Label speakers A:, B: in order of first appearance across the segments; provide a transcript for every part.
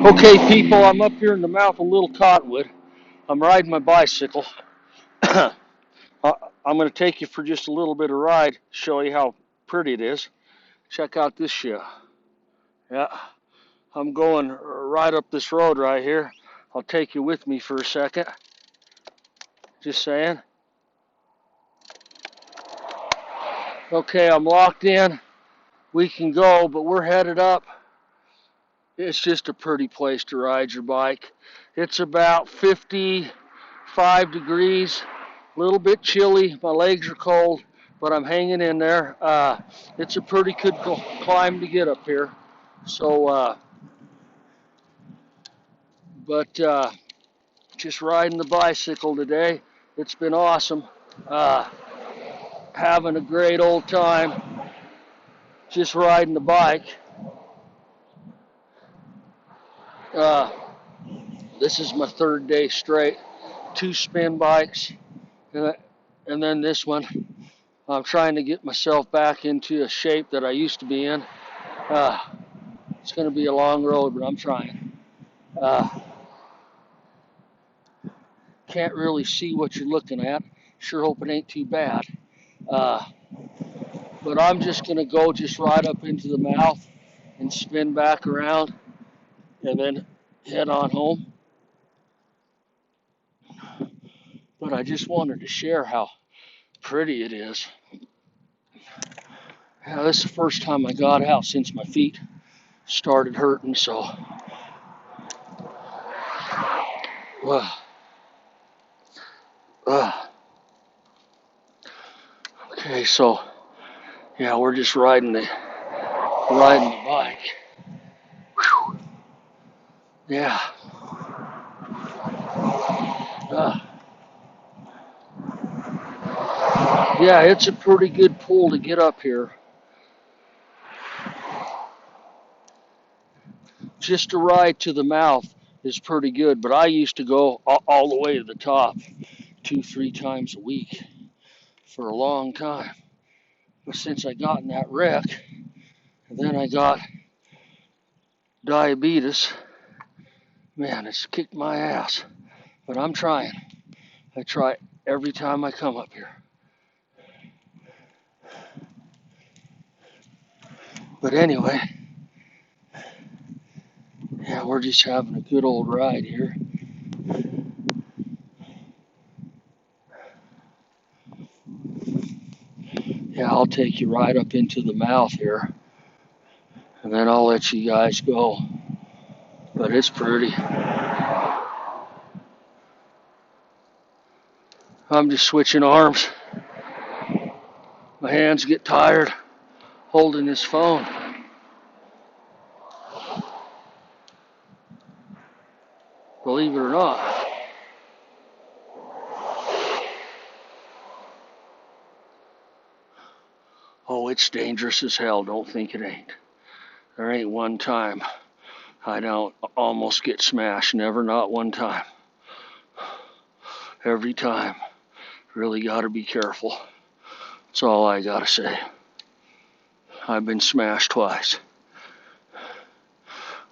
A: Okay, people, I'm up here in the mouth of Little Cottonwood. I'm riding my bicycle. I'm going to take you for just a little bit of ride, show you how pretty it is. Check out this shit. Yeah, I'm going right up this road right here. I'll take you with me for a second. Just saying. Okay, I'm locked in. We can go, but we're headed up. It's just a pretty place to ride your bike. It's about 55 degrees. A little bit chilly, my legs are cold, but I'm hanging in there. It's a pretty good climb to get up here. So, just riding the bicycle today. It's been awesome. Uh, Having a great old time just riding the bike. Uh, this is my third day straight. 2 spin bikes, and then this one. I'm trying to get myself back into a shape that I used to be in. Uh, it's going to be a long road, but I'm trying. Uh, can't really see what you're looking at. Sure hope it ain't too bad. Uh, but I'm just going to go just right up into the mouth and spin back around and then head on home. But I just wanted to share how pretty it is. Yeah, this is the first time I got out since my feet started hurting, so. Uh, uh, okay, so yeah, we're just riding the bike. Whew. Yeah. Uh, yeah, it's a pretty good pull to get up here. Just a ride to the mouth is pretty good, but I used to go all the way to the top 2-3 times a week for a long time. But since I got in that wreck, and then I got diabetes, man, it's kicked my ass. But I'm trying. I try every time I come up here. But anyway, yeah, we're just having a good old ride here. Yeah, I'll take you right up into the mouth here, and then I'll let you guys go. But it's pretty. I'm just switching arms. My hands get tired holding this phone. Believe it or not. Oh, it's dangerous as hell. Don't think it ain't. There ain't one time I don't almost get smashed. Never, not one time. Every time. Really got to be careful. That's all I got to say. I've been smashed twice.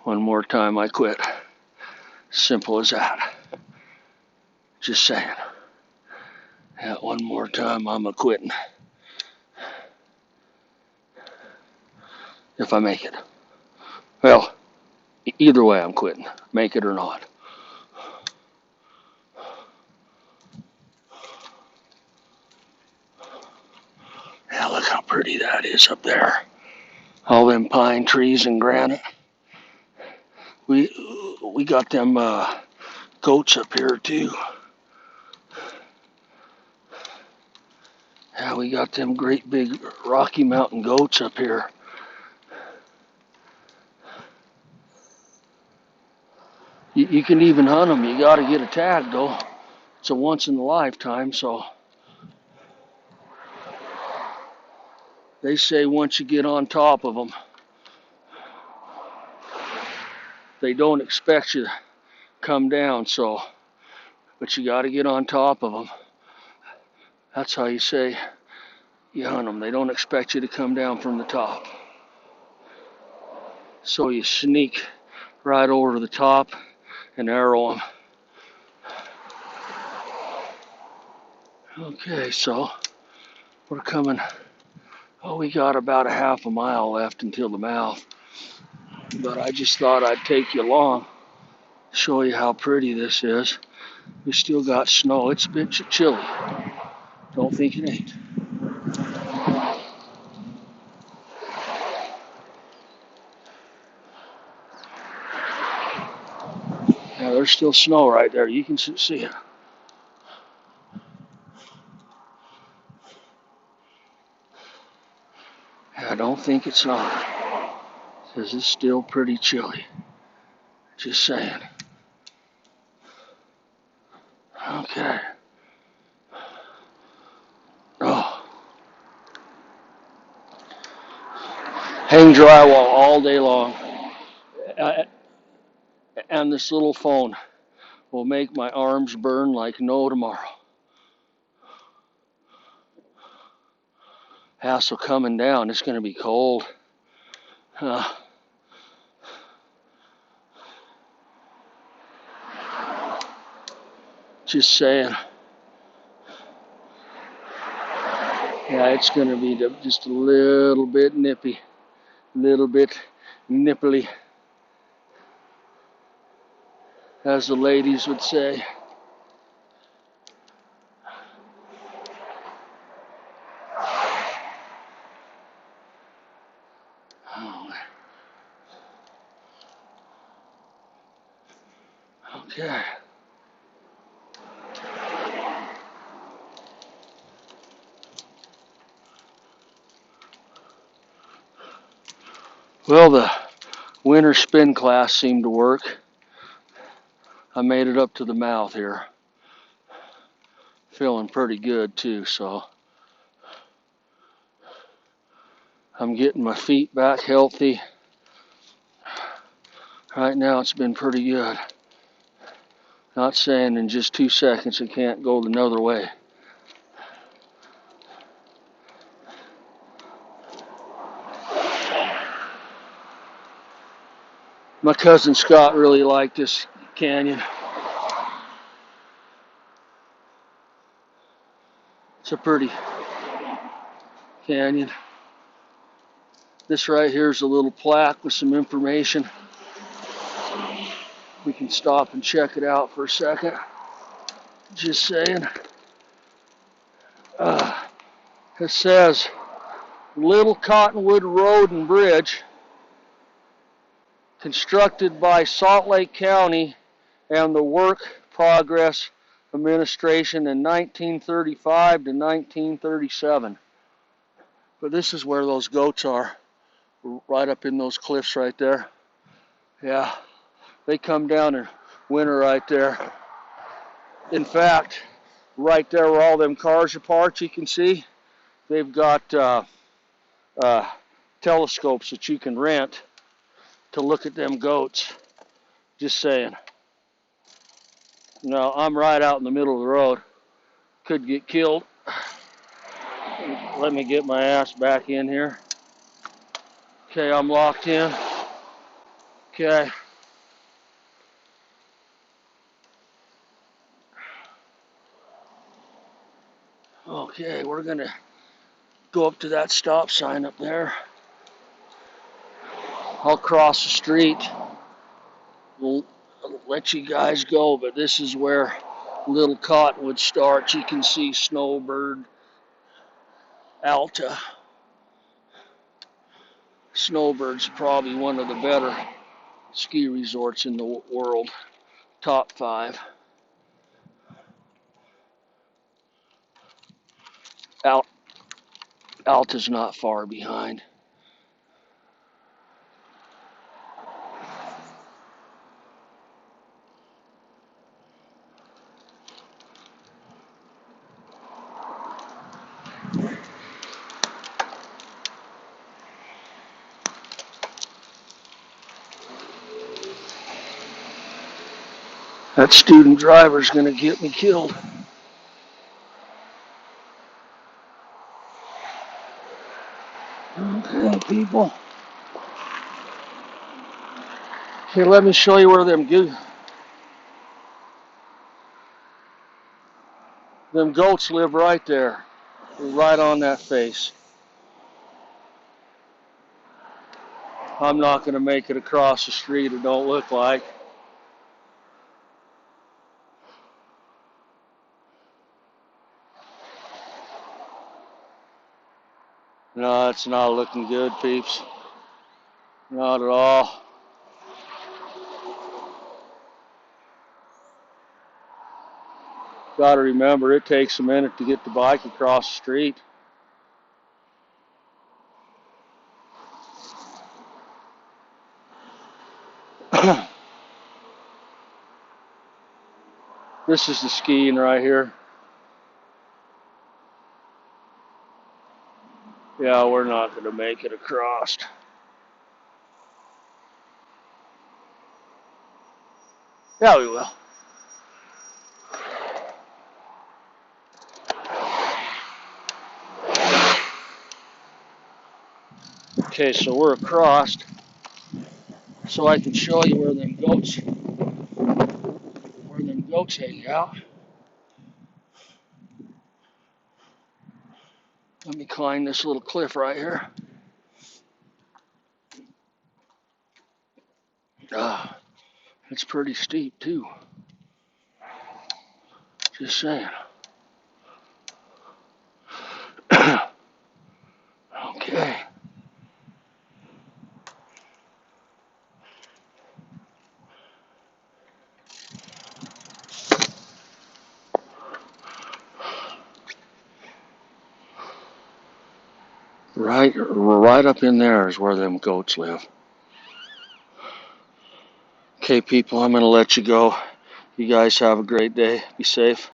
A: One more time I quit. Simple as that. Just saying. Yeah, one more time I'm a-quitting. If I make it. Well, either way I'm quitting. Make it or not. Yeah, look how pretty that is up there. All them pine trees and granite. We got them goats up here too. Yeah, we got them great big Rocky Mountain goats up here. You can even hunt them. You got to get a tag though. It's a once in a lifetime, so they say once you get on top of them, they don't expect you to come down, so, but you got to get on top of them. That's how you say you hunt them. They don't expect you to come down from the top. So you sneak right over the top and arrow them. Okay, so we're coming. Oh, we got about a half a mile left until the mouth. But I just thought I'd take you along, show you how pretty this is. We still got snow. It's a bit chilly. Don't think it ain't. Yeah, there's still snow right there. You can see it. I don't think it's not, because it's still pretty chilly. Just saying. Okay. Oh. Hang drywall all day long. And this little phone will make my arms burn like no tomorrow. Hassle coming down. It's going to be cold. Just saying. Yeah, it's going to be just a little bit nippy. Little bit nipply, as the ladies would say. Okay. Well, the winter spin class seemed to work. I made it up to the mouth here. Feeling pretty good too, so I'm getting my feet back healthy. Right now it's been pretty good. Not saying in just 2 seconds it can't go another way. My cousin Scott really liked this canyon. It's a pretty canyon. This right here is a little plaque with some information. We can stop and check it out for a second. Just saying. It says Little Cottonwood Road and Bridge, constructed by Salt Lake County and the Work Progress Administration in 1935 to 1937. But this is where those goats are, right up in those cliffs right there. Yeah, they come down in winter right there. In fact, right there where all them cars are parked, you can see, they've got telescopes that you can rent to look at them goats. Just saying. No, I'm right out in the middle of the road. Could get killed. Let me get my ass back in here. Okay, I'm locked in. Okay. Okay, we're gonna go up to that stop sign up there. I'll cross the street. We'll let you guys go, but this is where Little Cottonwood starts. You can see Snowbird, Alta. Snowbird's probably one of the better ski resorts in the world. Top 5. Alta's not far behind. That student driver's gonna get me killed. Okay, people. Okay, let me show you where them goats live right there, right on that face. I'm not going to make it across the street, it don't look like. No, it's not looking good, peeps. Not at all. Got to remember, it takes a minute to get the bike across the street. This is the skiing right here. Yeah, we're not going to make it across. Yeah, we will. Okay, so we're across, so I can show you where them goats hang out. Let me climb this little cliff right here. It's pretty steep too. Just saying. Okay. Right up in there is where them goats live. Okay, people, I'm going to let you go. You guys have a great day. Be safe.